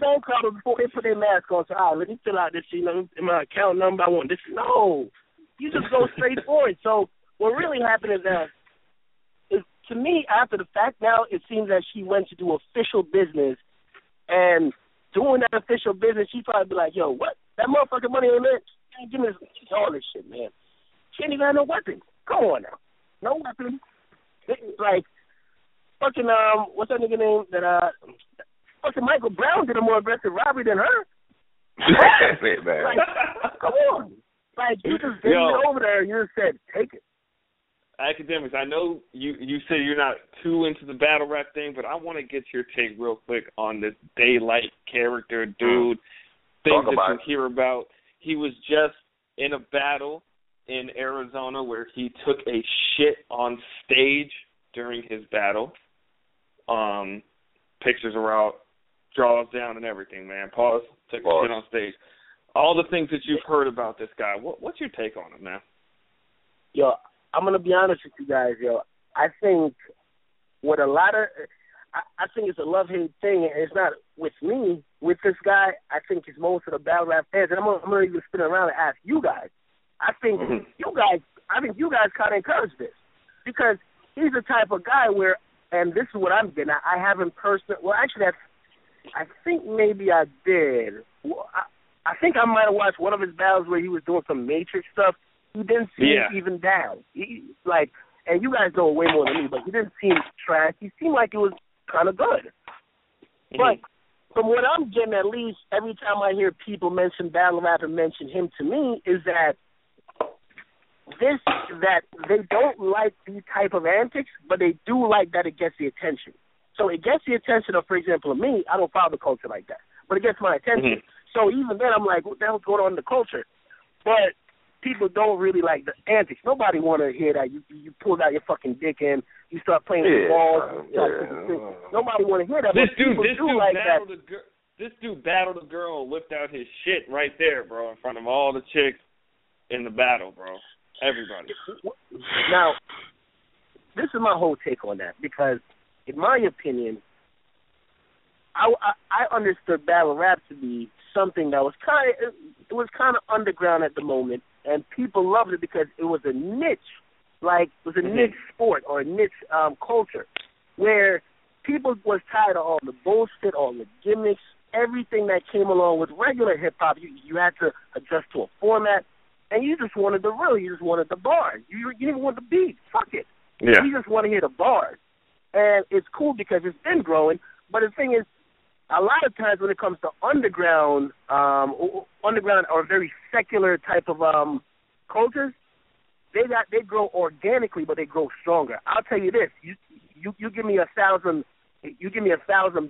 bank robber before they put their mask on. So, let me fill out this, in my account number. I want this. No. You just go straight for it. So, what really happened is that, to me, after the fact now, it seems that she went to do official business, and doing that official business, she probably be like, yo, what? That motherfucking money ain't it? Give me all this shit, man. She ain't even have no weapons. Come on now. No weapons. Like, fucking, what's that nigga name that, fucking Michael Brown did a more aggressive robbery than her. Man. Like, come on. Like, you just gave it over there and you just said, take it. Academics, I know you say you're not too into the battle rap thing, but I want to get your take real quick on this Daylyt character, dude. Things that you hear about. He was just in a battle in Arizona where he took a shit on stage during his battle. Pictures are out, draws down and everything, man. Pause, took a shit on stage. All the things that you've heard about this guy, what's your take on it, man? Yo, I'm going to be honest with you guys, yo. I think what a lot of I think it's a love-hate thing. It's not with me. With this guy, I think it's most of the battle rap fans. And I'm going to even spin around and ask you guys. I think you guys kind of encourage this. Because he's the type of guy where, and this is what I'm getting at, I haven't personally, well, actually, I think maybe I did. I think I might have watched one of his battles where he was doing some Matrix stuff. He didn't seem even down. And you guys know way more than me, but he didn't seem trash. He seemed like it was kind of good. But from what I'm getting, at least every time I hear people mention battle rap and mention him to me, is that they don't like these type of antics, but they do like that it gets the attention. So it gets the attention of, for example, me. I don't follow the culture like that, but it gets my attention. So even then, I'm like, what the hell's going on in the culture? But people don't really like the antics. Nobody want to hear that. You pulled out your fucking dick and you start playing with balls. Nobody want to hear that. This dude This dude battled a girl and whipped out his shit right there, bro, in front of all the chicks in the battle, bro. Everybody. Now, this is my whole take on that, because in my opinion, I understood battle rap to be something that was kind of underground at the moment, and people loved it because it was a niche, like it was a niche sport or a niche culture, where people was tired of all the bullshit, all the gimmicks, everything that came along with regular hip hop. You had to adjust to a format, and you just wanted the real. You just wanted the bars. You didn't want the beat. Fuck it. Yeah. You just want to hear the bars, and it's cool because it's been growing. But the thing is, a lot of times when it comes to underground or very secular type of cultures, they grow organically, but they grow stronger. I'll tell you this: you give me 1,000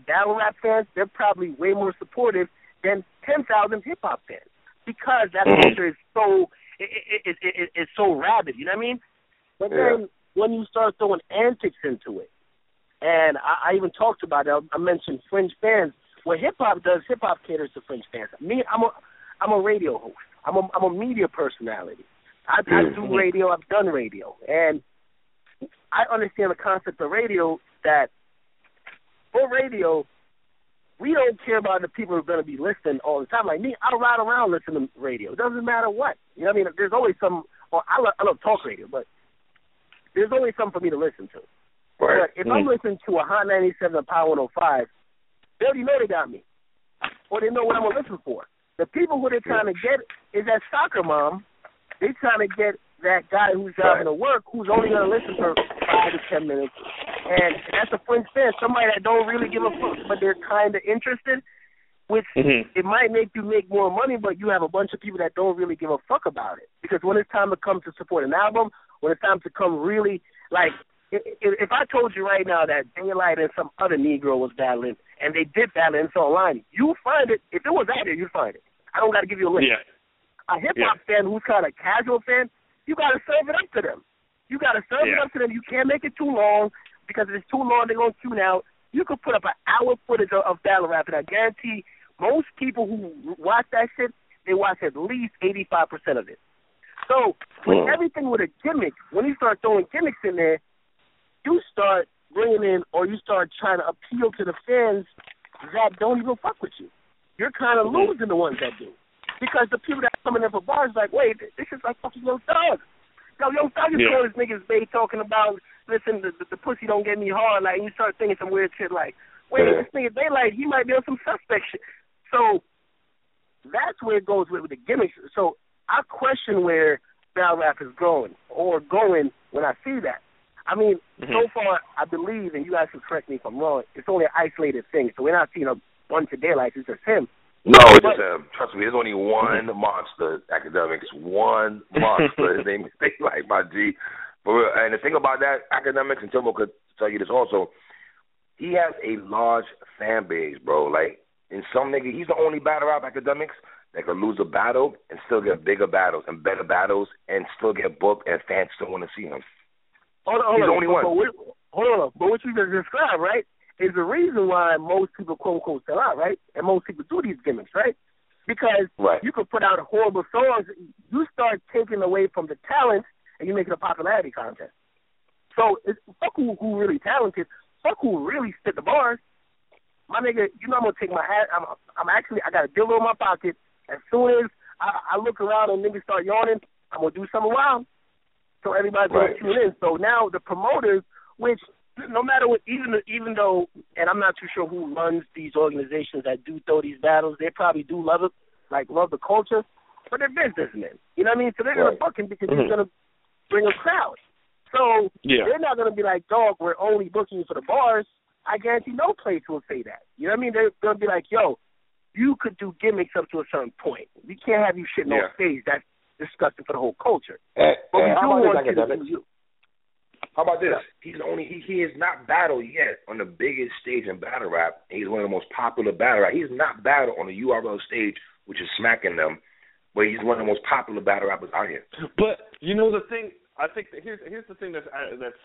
battle rap fans, they're probably way more supportive than 10,000 hip hop fans, because that culture is so rabid. You know what I mean? But then when you start throwing antics into it, and I even talked about it. I mentioned fringe fans. What hip hop does, hip hop caters to fringe fans. Me, I'm a radio host. I'm a media personality. I do radio. I've done radio, and I understand the concept of radio. That for radio, we don't care about the people who are going to be listening all the time. Like me, I ride around listening to radio. It doesn't matter what. You know what I mean? There's always some. Well, I love talk radio, but there's always something for me to listen to. Right. But if I'm listening to a Hot 97 or Power 105, they already know they got me, or they know what I'm going to listen for. The people who they're trying to get is that soccer mom. They're trying to get that guy who's driving to work, who's only going to listen for 5 to 10 minutes. And that's a fringe fan, somebody that don't really give a fuck, but they're kind of interested, which it might make you make more money, but you have a bunch of people that don't really give a fuck about it. Because when it's time to come to support an album, when it's time to come really, like, if I told you right now that Daylyt and some other Negro was battling, and they did battle and it's online, you'll find it. If it was out there, you'd find it. I don't got to give you a link. Yeah. A hip-hop fan who's kind of casual fan, you got to serve it up to them. You got to serve it up to them. You can't make it too long, because if it's too long, they're going to tune out. You could put up an hour footage of battle rap, and I guarantee most people who watch that shit, they watch at least 85% of it. So with everything with a gimmick, when you start throwing gimmicks in there, you start bringing in, or you start trying to appeal to the fans that don't even fuck with you. You're kind of losing the ones that do. Because the people that come in there for bars like, wait, this is like fucking Young Thug. Young Thug is calling his niggas bait, talking about, listen, the pussy don't get me hard. Like, and you start thinking some weird shit like, wait, this nigga Daylyt, he might be on some suspect shit. So that's where it goes with the gimmicks. So I question where battle rap is going when I see that. I mean, so far, I believe, and you guys can correct me if I'm wrong, it's only an isolated thing. So we're not seeing a bunch of Daylyts. It's just him. No, it's just him. Trust me, there's only one monster, Akademiks. One monster. His name is Daylyt, my G. And the thing about that, Akademiks, and Timbo could tell you this also, he has a large fan base, bro. Like, in some nigga, he's the only battle rap Akademiks that could lose a battle and still get bigger battles and better battles and still get booked and fans still want to see him. He's the only one. Hold on. But what you just described, right, is the reason why most people, quote-unquote, sell out, right? And most people do these gimmicks, right? Because you could put out horrible songs. You start taking away from the talent, and you make it a popularity contest. So fuck who really talented. Fuck who really spit the bars. My nigga, you know I'm going to take my hat. I got a dildo in my pocket. As soon as I look around and niggas start yawning, I'm going to do something wild. So everybody's going to tune in. So now the promoters, which no matter what, even though, and I'm not too sure who runs these organizations that do throw these battles, they probably do love it, like love the culture, but they're businessmen. You know what I mean? So they're going to book him because he's going to bring a crowd. So they're not going to be like, dog, we're only booking you for the bars. I guarantee no place will say that. You know what I mean? They're going to be like, yo, you could do gimmicks up to a certain point. We can't have you shitting on stage. That's disgusting for the whole culture. But we do want you to do you. How about this? He has not battled yet on the biggest stage in battle rap. He's one of the most popular battle rap. He's not battled on the URL stage, which is smacking them, but he's one of the most popular battle rappers out here. But you know the thing, I think that here's the thing that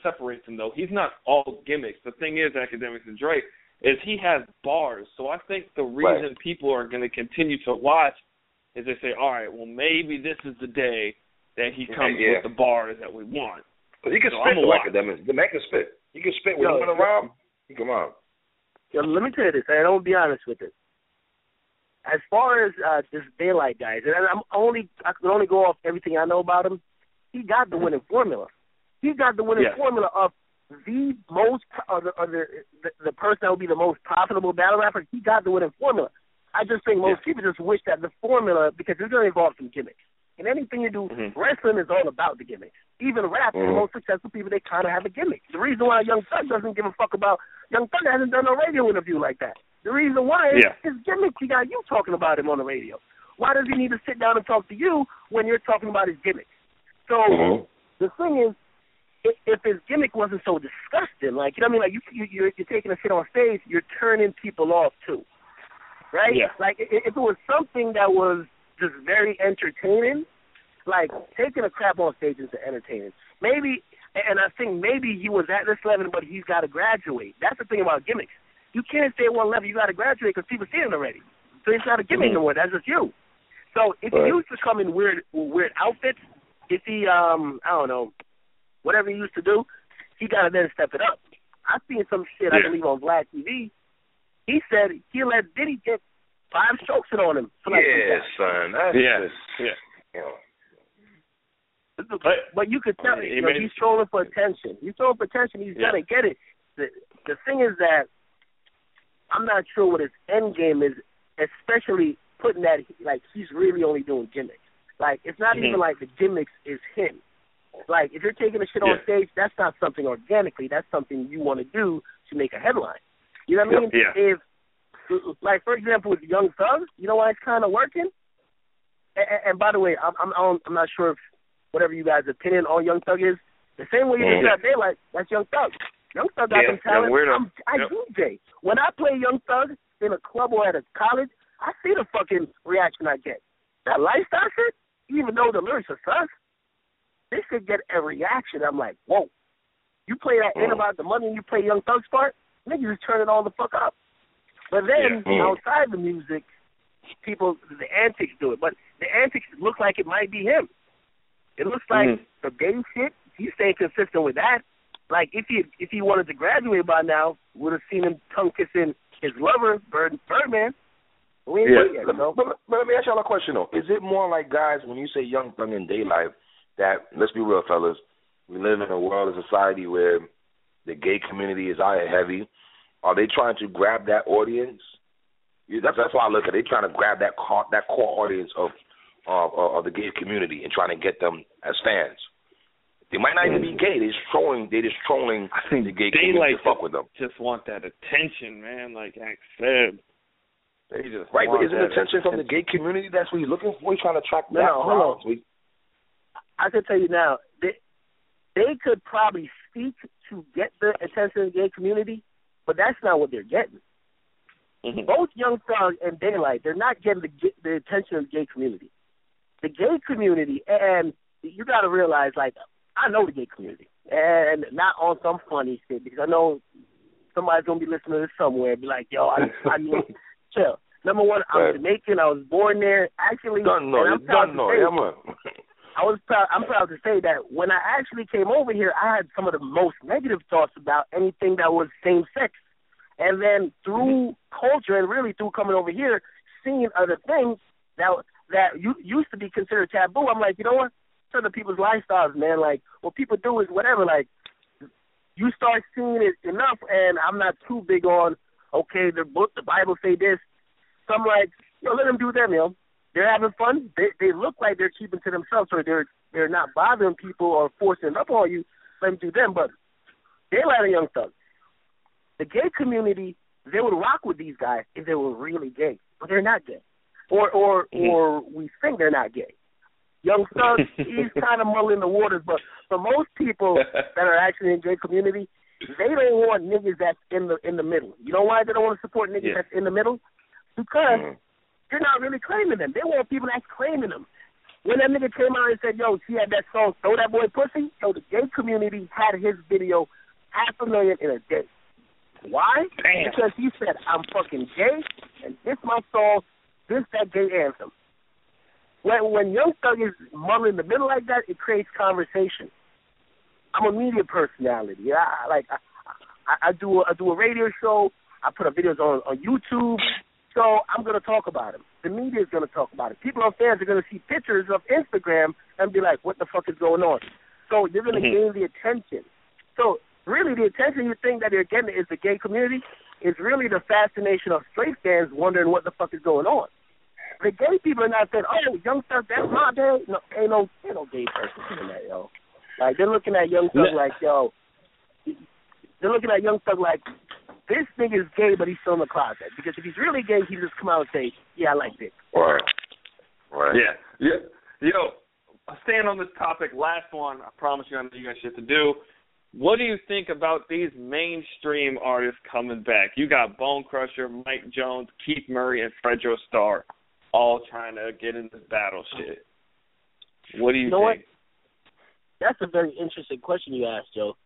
separates him though. He's not all gimmicks. The thing is, Akademiks and Drake, is he has bars. So I think the reason people are going to continue to watch is they say, all right, well, maybe this is the day that he comes with the bars that we want. Because he can spit with Akademiks. The man can spit. He can spit when he went around. He come out. Yo, let me tell you this, and I'm going to be honest with it. As far as this Daylyt guy, and I can only go off everything I know about him, he got the winning formula. He got the winning formula of the most, the person that would be the most profitable battle rapper. He got the winning formula. I just think most people just wish that the formula, because it's going to involve some gimmicks. And anything you do, wrestling is all about the gimmicks. Even rap, the most successful people, they kind of have a gimmick. The reason why Young Thug doesn't give a fuck about, Young Thug hasn't done a radio interview like that. The reason why is his gimmick. He got you talking about him on the radio. Why does he need to sit down and talk to you when you're talking about his gimmick? So the thing is, if his gimmick wasn't so disgusting, like, you know what I mean? Like, you're taking a shit on stage, you're turning people off too, right? Yeah. Like, if it was something that was just very entertaining, like taking a crap on stage is entertaining. Maybe, and I think maybe he was at this level, but he's got to graduate. That's the thing about gimmicks. You can't stay at one level. You got to graduate because people see it already. So it's not a gimmick anymore. That's just you. So if he used to come in weird outfits, if he, I don't know, whatever he used to do, he got to then step it up. I seen some shit, I believe, on Black TV. He said he let Diddy get 5 strokes on him. For like son. That's just, you know. But you could tell he's trolling for attention. He's trolling for attention. He's going to get it. The thing is that I'm not sure what his end game is, especially putting that, like, he's really only doing gimmicks. Like, it's not even like the gimmicks is him. Like, if you're taking a shit on stage, that's not something organically. That's something you want to do to make a headline. You know what I mean? If, like, for example, with Young Thug, you know why it's kind of working? And by the way, I'm not sure if whatever you guys' opinion on Young Thug is, the same way you think about Daylyt, that's Young Thug. Young Thug got some talent. I DJ. When I play Young Thug in a club or at a college, I see the fucking reaction I get. That lifestyle shit, even though the lyrics are sus, this could get a reaction. I'm like, whoa. You play that Ain't About the Money and you play Young Thug's part, niggas just turn it all the fuck up. But then, outside the music, people, the antics do it. But the antics look like it might be him. It looks like the game shit, he's staying consistent with that. Like, if he wanted to graduate by now, would have seen him tongue kissing his lover, Birdman. We ain't yet, but let me ask y'all a question, though. Is it more like, guys, when you say Young Thug and Daylyt, that, let's be real, fellas, we live in a world, a society where the gay community is out here heavy. Are they trying to grab that audience? That's why I look at it. They're trying to grab that core audience of the gay community and trying to get them as fans. They might not even be gay. They're just trolling I think the gay community to fuck with them. Just want that attention, man, like Hank said. They just but isn't attention from the gay community? That's what he's looking for? He's trying to attract that crowd. I can tell you now, they could probably speak to get the attention of the gay community, but that's not what they're getting. Both Young Thug and Daylyt, they're not getting the attention of the gay community. The gay community, and you got to realize, like, I know the gay community, and not on some funny shit, because I know somebody's going to be listening to this somewhere and be like, yo, I mean, chill. Number one, I'm Jamaican. I was born there. Actually, I'm proud to say that when I actually came over here, I had some of the most negative thoughts about anything that was same sex. And then through culture and really through coming over here, seeing other things that used to be considered taboo, I'm like, you know what? It's other people's lifestyles, man. Like, what people do is whatever. Like, you start seeing it enough, and I'm not too big on, okay, the Bible say this. So I'm like, let them do them, They're having fun. They look like they're keeping to themselves, or they're not bothering people or forcing it up on you. Let them do them. But Daylyt and Young Thug, the gay community, they would rock with these guys if they were really gay, but they're not gay, or we think they're not gay. Young Thug, he's kind of muddling the waters, but for most people that are actually in the gay community, they don't want niggas that's in the middle. You know why they don't want to support niggas that's in the middle? Because they're not really claiming them. They want people that's claiming them. When that nigga came out and said, yo, she had that song, Throw That Boy Pussy, the gay community had his video 500,000 in a day. Why? Damn. Because he said, I'm fucking gay, and this my song, this that gay anthem. When Young Thug is mumbling in the middle like that, it creates conversation. I'm a media personality. I do a radio show. I put up videos on YouTube. So I'm going to talk about him. The media is going to talk about it. People on fans are going to see pictures of Instagram and be like, what the fuck is going on? So you're going to gain the attention. So really the attention you think that you're getting is the gay community is really the fascination of straight fans wondering what the fuck is going on. The gay people are not saying, oh, Young Thug, that's my day. No, ain't no gay person doing that, yo. Like, they're looking at Young Thug like, yo, they're looking at Young Thug like, this nigga is gay, but he's still in the closet. Because if he's really gay, he'd just come out and say, yeah, I like dick. Right. Yeah. Yo, staying on this topic, last one. I promise you I know you got shit to do. What do you think about these mainstream artists coming back? You got Bone Crusher, Mike Jones, Keith Murray, and Fredro Starr all trying to get in this battle shit. What do you think? What? That's a very interesting question you asked, Joe.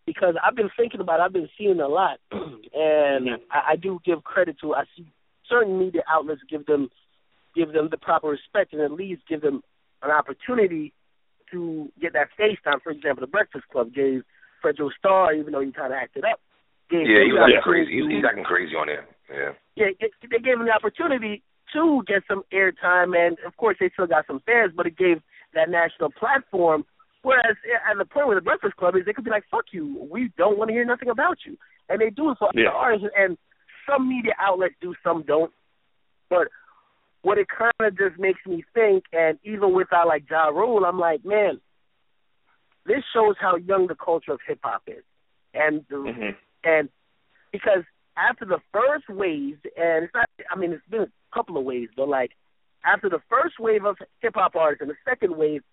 Because I've been thinking about it. I've been seeing a lot. And I do give credit to, I see certain media outlets give them the proper respect and at least give them an opportunity to get that stage time. For example, the Breakfast Club gave Fredro Starr, even though he kind of acted up. He was acting crazy. He's acting crazy on there. Yeah, they gave him the opportunity to get some airtime, and of course they still got some fans, but it gave that national platform. Whereas at the point where the Breakfast Club is, they could be like, fuck you, we don't want to hear nothing about you. And they do it for other artists, and some media outlets do, some don't. But what it kind of just makes me think, and even without like Ja Rule, I'm like, man, this shows how young the culture of hip-hop is. And because after the first wave, and it's not, I mean, it's been a couple of waves, but like after the first wave of hip-hop artists and the second wave,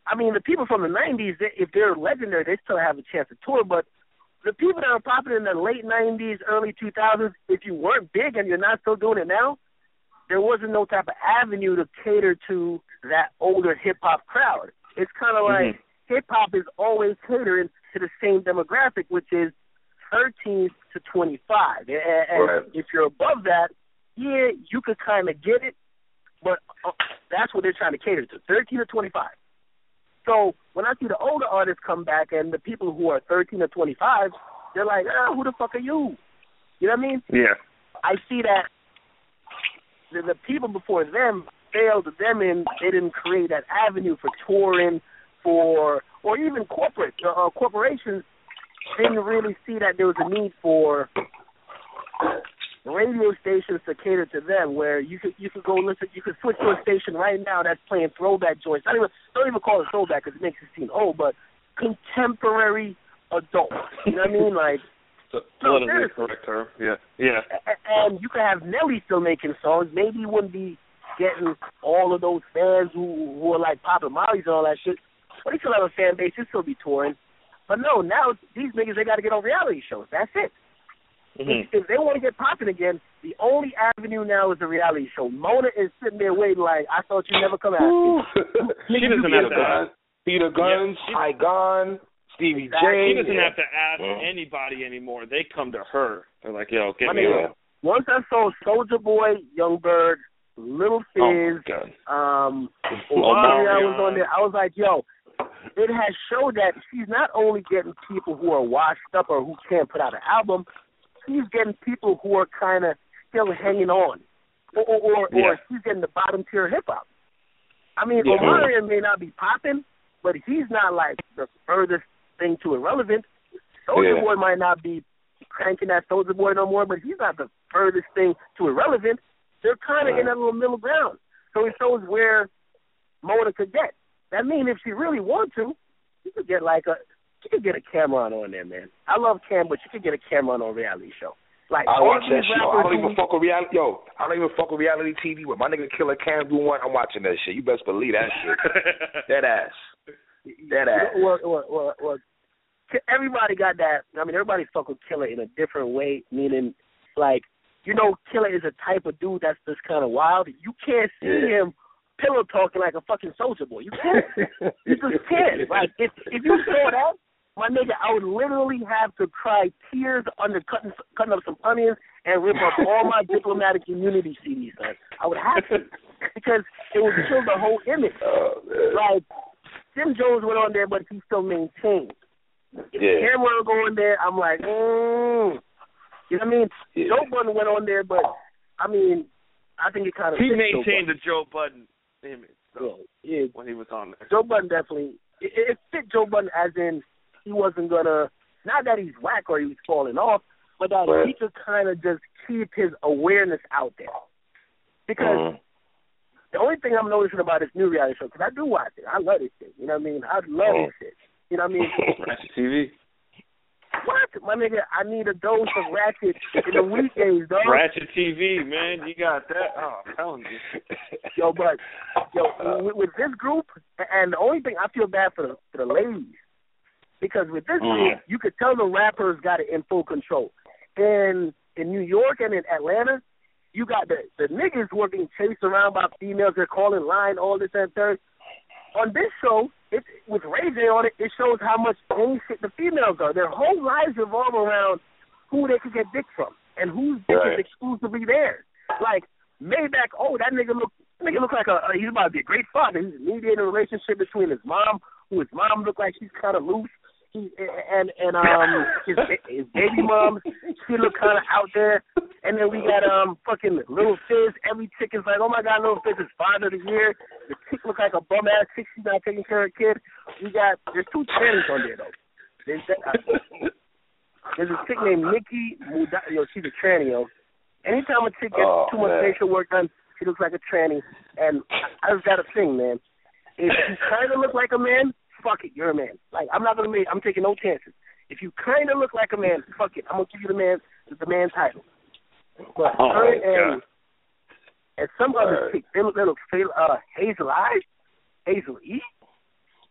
I mean, the people from the 90s, if they're legendary, they still have a chance to tour, but the people that are popular in the late 90s, early 2000s, if you weren't big and you're not still doing it now, there wasn't no type of avenue to cater to that older hip-hop crowd. It's kind of like hip-hop is always catering to the same demographic, which is 13 to 25. And if you're above that, yeah, you could kind of get it, but that's what they're trying to cater to, 13 to 25. So when I see the older artists come back and the people who are 13 to 25, they're like, who the fuck are you? You know what I mean? Yeah. I see that the people before them failed them and they didn't create that avenue for touring, or even corporations didn't really see that there was a need for radio stations to cater to them, where you could go listen, you could switch to a station right now that's playing throwback joints. Don't even call it throwback because it makes it seem old, but contemporary adult. You know what I mean? Like, politically correct term. Yeah. And you could have Nelly still making songs. Maybe he wouldn't be getting all of those fans who are like Papa Molly's and all that shit. But he still have a fan base. He'll still be touring. But no, now these niggas, they got to get on reality shows. That's it. If they want to get popping again, the only avenue now is the reality show. Mona is sitting there waiting like, I thought you'd never come out. She doesn't have to. Peter Guns, Saigon, Stevie J. She doesn't have to ask anybody anymore. They come to her. They're like, yo, get me on. Once I saw Soulja Boy, Young Bird, Little Fizz, Omarion was on there, I was like, yo, it has showed that she's not only getting people who are washed up or who can't put out an album, she's getting people who are kind of still hanging on, or she's getting the bottom tier hip hop. I mean, Omarion may not be popping, but he's not like the furthest thing to irrelevant. Soulja Boy might not be cranking that Soulja Boy no more, but he's not the furthest thing to irrelevant. They're kind of in that little middle ground. So it shows where Mona could get. That means if she really wants to, she could get she could get a Cameron on there, man. I love Cam, but she could get a Cameron on a reality show. Like, I watch that shit. I don't even fuck with reality. Yo, I don't even fuck with reality TV. With my nigga Killer Cam do one, I'm watching that shit. You best believe that shit. That ass. Well, everybody got that. I mean, everybody fuck with Killer in a different way, meaning, like, Killer is a type of dude that's just kind of wild. You can't see him pillow talking like a fucking Soulja Boy. You can't. You just can't. Like, if you saw that, my nigga, I would literally have to cry tears under cutting up some onions and rip up all my diplomatic immunity CDs, son. I would have to, because it would kill the whole image. Like, Jim Jones went on there, but he still maintained. If Cameron would go in there, I'm like, You know what I mean? Yeah. Joe Budden went on there, but, I mean, I think it kind of... He maintained the Joe Budden image, though, yeah, when he was on there. Joe Budden definitely... It fit Joe Budden as in he wasn't going to... Not that he's whack or he was falling off, but that he could kind of just keep his awareness out there. Because the only thing I'm noticing about this new reality show, because I do watch it. I love this shit. You know what I mean? I love this shit. You know what I mean? Ratchet TV. What? My nigga, I need a dose of Ratchet in the weekdays, dog. Ratchet TV, man. You got that? Oh, I'm telling you. With this group, and the only thing I feel bad for the ladies, because with this group, you could tell the rappers got it in full control. In New York and in Atlanta, you got the niggas working chased around by females. They're calling line, all this and third. On this show, with Ray J on it, it shows how much any shit the females are. Their whole lives revolve around who they could get dick from and whose dick is exclusively theirs. Like Maybach, that nigga look like he's about to be a great father. He's mediating a relationship between his mom, who his mom looked like she's kind of loose, and his baby mom, she look kind of out there. And then we got fucking Lil Fizz. Every chick is like, oh my God, Lil Fizz is father of the year. The chick look like a bum ass chick. She's not taking care of a kid. There's two trannies on there though. There's a chick named Nikki Muda. She's a tranny. Anytime a chick gets too much facial work done, she looks like a tranny. And I just got a thing, man. If you kind of look like a man, fuck it, you're a man. Like I'm taking no chances. If you kind of look like a man, fuck it, I'm gonna give you the man title. But her and some other chick, they look Hazel E,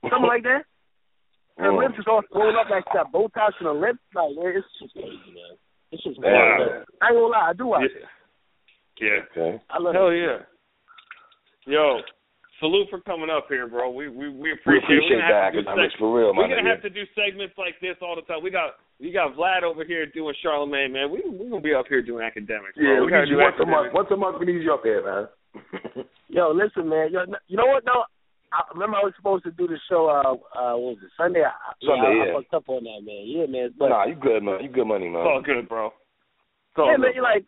something like that. Her lips is all swollen up like she got Botox in her lips. Like it's just crazy, man. It's just crazy. I ain't gonna lie, I do watch it. Yeah. Okay. I love Hell it. yeah. Yo, salute for coming up here, bro. We appreciate that. Akademiks, for real, man. We're gonna have to do segments like this all the time. We got Vlad over here doing Charlemagne, man. We're gonna be up here doing Academics. Bro. Yeah, we gotta do once a month. Once a month we need you up here, man. Yo, listen, man. You know what though? I remember I was supposed to do the show. What was it, Sunday? I fucked up on that, man. Yeah, man. But nah, you good, man. You good money, man. It's all good, bro. Man. You're like,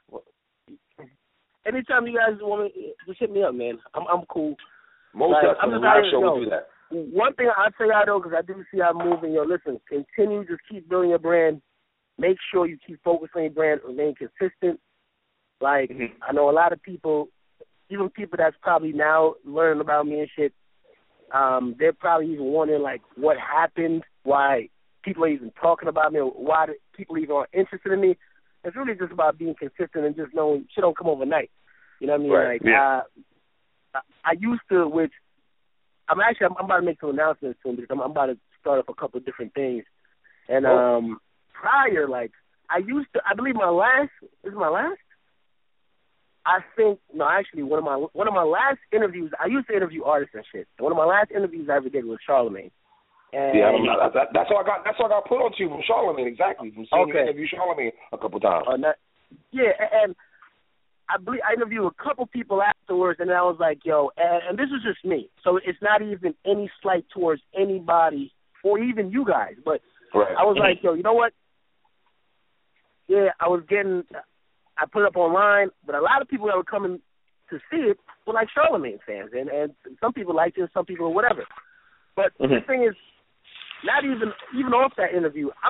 anytime you guys want me, just hit me up, man. I'm cool. Most definitely. Live show will do that. One thing I'd say out though, because I do see I'm moving. Yo, listen, continue, just keep building your brand. Make sure you keep focusing on your brand, remain consistent. Like I know a lot of people, even people that's probably now learning about me and shit. They're probably even wondering like what happened, why people are even talking about me, or why people even are interested in me. It's really just about being consistent and just knowing shit don't come overnight. You know what I mean? Right. Like I used to, which I'm about to make some announcements soon because I'm about to start up a couple of different things. And prior, like I believe my last. I think no, actually one of my last interviews. I used to interview artists and shit. One of my last interviews I ever did was Charlemagne. And that's all I got. That's all I got put on to you from Charlemagne. Exactly. From seeing you interview Charlemagne a couple times. And I believe I interviewed a couple people afterwards, and I was like, yo, and this is just me. So it's not even any slight towards anybody or even you guys. But I was like, yo, you know what? Yeah, I put it up online, but a lot of people that were coming to see it were like Charlemagne fans, and some people liked it, some people whatever. But the thing is, not even off that interview, I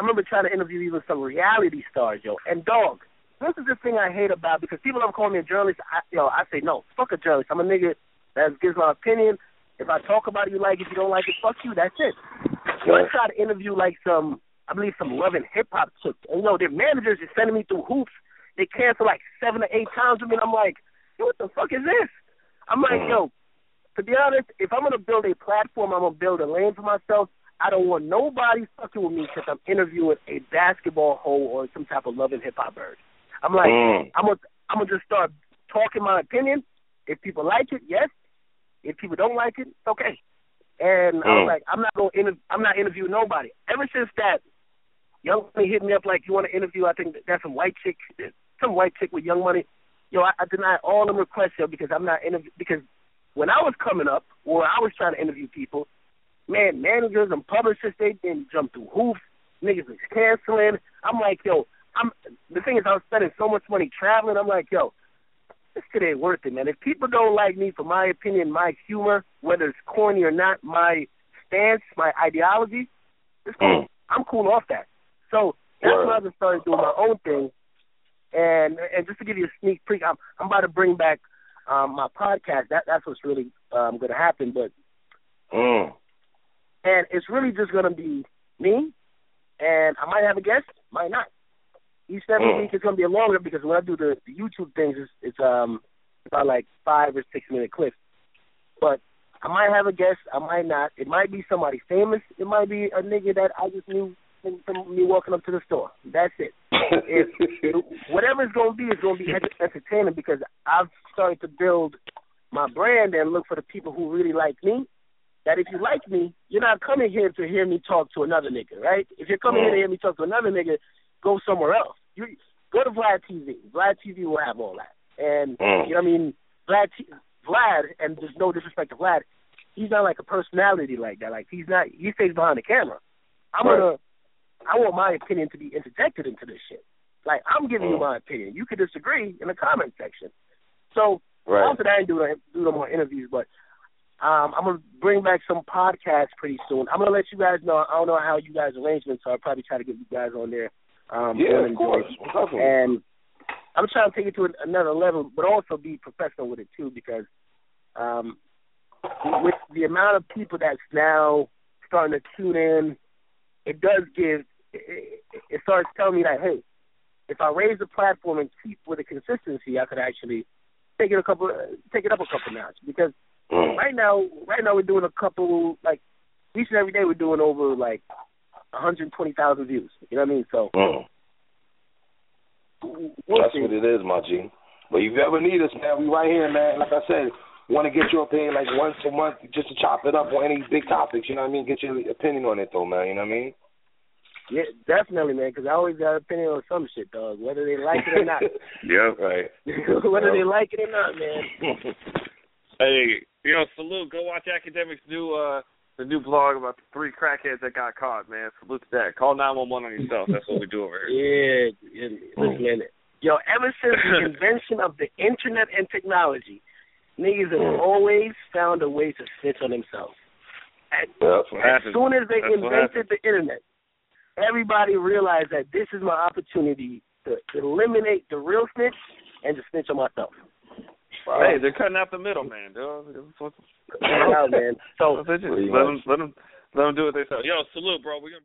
remember trying to interview even some reality stars, yo. And dog, this is the thing I hate about, because people don't call me a journalist. I say no, fuck a journalist. I'm a nigga that gives my opinion. If I talk about it, you like it. If you don't like it, fuck you. That's it. I try to interview like some Love and Hip Hop chicks. And their managers is sending me through hoops. They cancel like 7 or 8 times with me, and I'm like, yo, what the fuck is this? I'm like, yo, to be honest, if I'm gonna build a platform, I'm gonna build a lane for myself. I don't want nobody fucking with me because I'm interviewing a basketball hoe or some type of Love and Hip Hop bird. I'm like, I'm gonna just start talking my opinion. If people like it, yes. If people don't like it, it's okay. And I was like, I'm not interviewing nobody. Ever since that, Young Money hit me up like, you want to interview? I think that's some white chick with Young Money. Yo, I denied all them requests, yo, because I'm not interviewing. Because when I was coming up, or I was trying to interview people, man, managers and publicists, they didn't jump through hoops. Niggas was canceling. I'm like, yo, the thing is, I was spending so much money traveling. I'm like, yo, this shit ain't worth it, man. If people don't like me for my opinion, my humor, whether it's corny or not, my stance, my ideology, it's cool. I'm cool off that. So that's when I just started doing my own thing. And just to give you a sneak peek, I'm about to bring back my podcast. That's what's really going to happen. But and it's really just going to be me, and I might have a guest, might not. Each and every week it's going to be longer because when I do the YouTube things, it's about like 5 or 6 minute clips. But I might have a guest, I might not. It might be somebody famous. It might be a nigga that I just knew from me walking up to the store. That's it. Whatever it's going to be entertaining because I've started to build my brand and look for the people who really like me. That if you like me, you're not coming here to hear me talk to another nigga, right? If you're coming here to hear me talk to another nigga, go somewhere else. You go to Vlad TV. Vlad TV will have all that. And, you know what I mean, Vlad, and there's no disrespect to Vlad, he's not like a personality like that. Like, he stays behind the camera. I want my opinion to be interjected into this shit. Like, I'm giving you my opinion. You could disagree in the comment section. So, after that, I didn't do no more interviews, but I'm going to bring back some podcasts pretty soon. I'm going to let you guys know. I don't know how you guys' arrangements are. I'll probably try to get you guys on there. Yeah, of course. And I'm trying to take it to another level, but also be professional with it, too, because with the amount of people that's now starting to tune in, it starts telling me that, hey, if I raise the platform and keep with the consistency, I could actually take it up a couple notches. Because right now we're doing a couple, like, each and every day we're doing over, like, 120,000 views. You know what I mean? So that's what it is, my G. But if you ever need us, man, we right here, man. Like I said, want to get your opinion like once a month just to chop it up on any big topics. You know what I mean? Get your opinion on it, though, man. You know what I mean? Yeah, definitely, man, because I always got an opinion on some shit, dog, whether they like it or not. Yeah, right. Whether they like it or not, man. Hey, salute. Go watch Akademiks' the new blog about the 3 crackheads that got caught, man. Salute to that. Call 911 on yourself. That's what we do over here. Yeah, listen, yo, ever since the invention of the internet and technology, niggas have always found a way to snitch on themselves. As soon as they invented the internet, everybody realized that this is my opportunity to eliminate the real snitch and to snitch on myself. Hey, they're cutting out the middleman, dude. Yeah, man. So let them do what they say. Yo, salute, bro. We're gonna